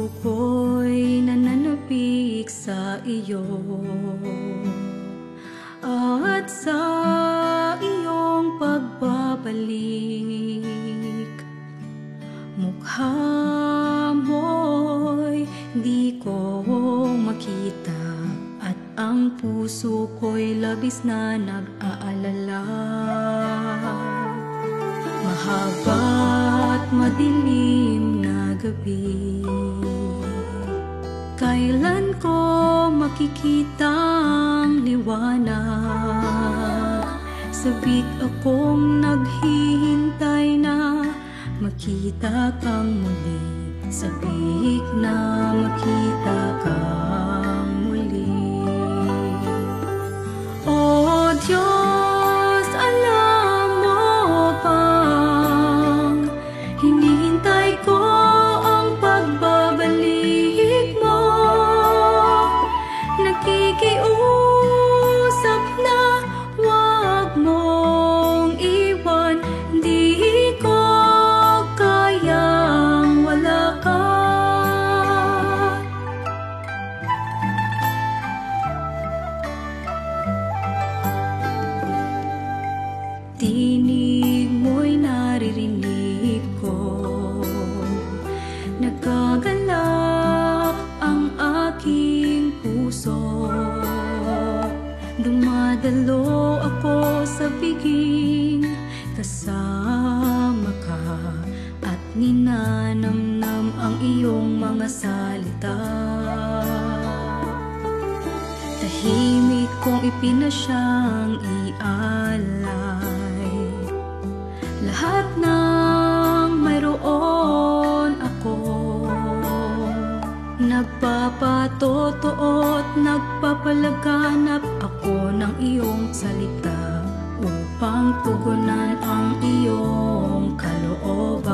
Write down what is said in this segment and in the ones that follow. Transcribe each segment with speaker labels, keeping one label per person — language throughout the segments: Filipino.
Speaker 1: puso ko'y nananapik sa iyo, at sa iyong pagbabalik, mukha mo'y di ko makita, at ang puso ko'y labis na nag-aalala. Mahaba't madilim na gabi, kailan ko makikita ang liwanag? Sabik akong naghihintay na makita kang muli, sabik na makita kang muli. O Diyos, alam mo bang hinihintay ko ang pagbabalik mo? Nakikiusap na wag mong iwan, di ko kayang wala ka. Tinig mo'y naririnig ko, nagkagalak ang aking puso. Dumadalo ako sa piging kasama ka, at ninanamnam ang iyong mga salita. Tahimik kong ipinasyang ialay lahat ng mayroon ako. Nagpapatotoot, nagpapalaganap ako ng iyong salita upang tugunan ang iyong kalooban.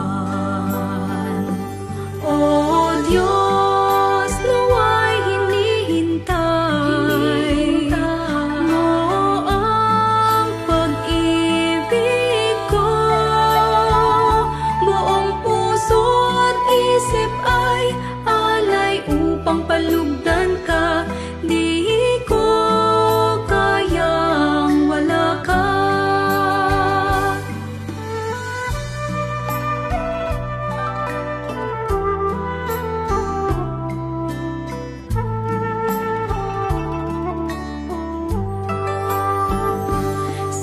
Speaker 1: O Diyos, nawa'y hinihintay mo ang pag-ibig ko. Buong puso at isip ay alay upang palugdan ka, di ko kayang wala ka.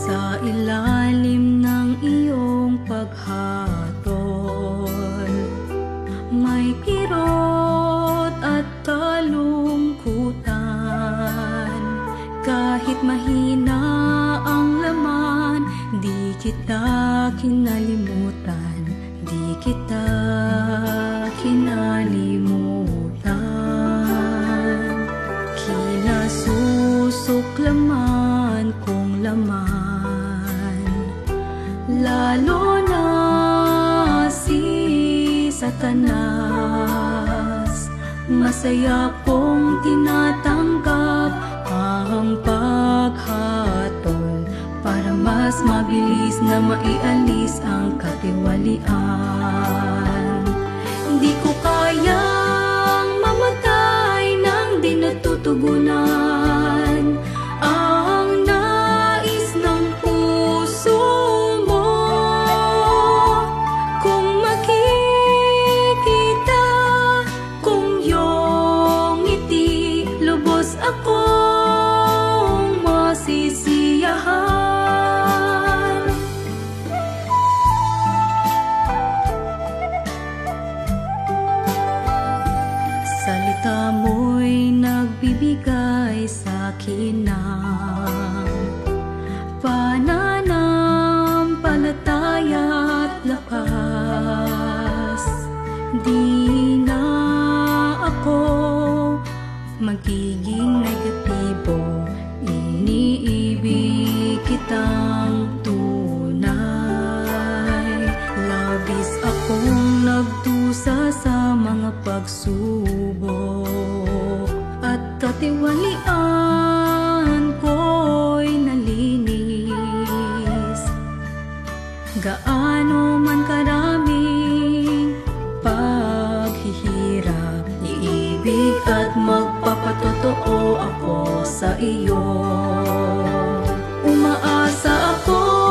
Speaker 1: Sa ilalim ng iyong paghatol, may kirot at kalungkutan. Kahit mahina ang laman, di kita kinalimutan, di kita kinalimutan. Kinasusuklaman kong laman, lalo na si Satanas. Masaya kong tinatanggap ang paghatol para mas mabilis na maialis ang katiwalian. Hindi ko kayang mamatay nang di natutugunan ang nais ng puso mo. Kung makikita kung iyong ngiti, lubos akong masisiyahan. Salita mo'y nagbibigay sa'kin ng pananampalataya at lakas. Di na ako magiging negatibo, iniibig kitang tunay. Labis akong nagdusa sa mga pagsubok, at katiwalian ko'y nalinis. Gaano man karaming paghihirap, pag-ibig at magpapatotoo ako sa iyo. Umaasa ako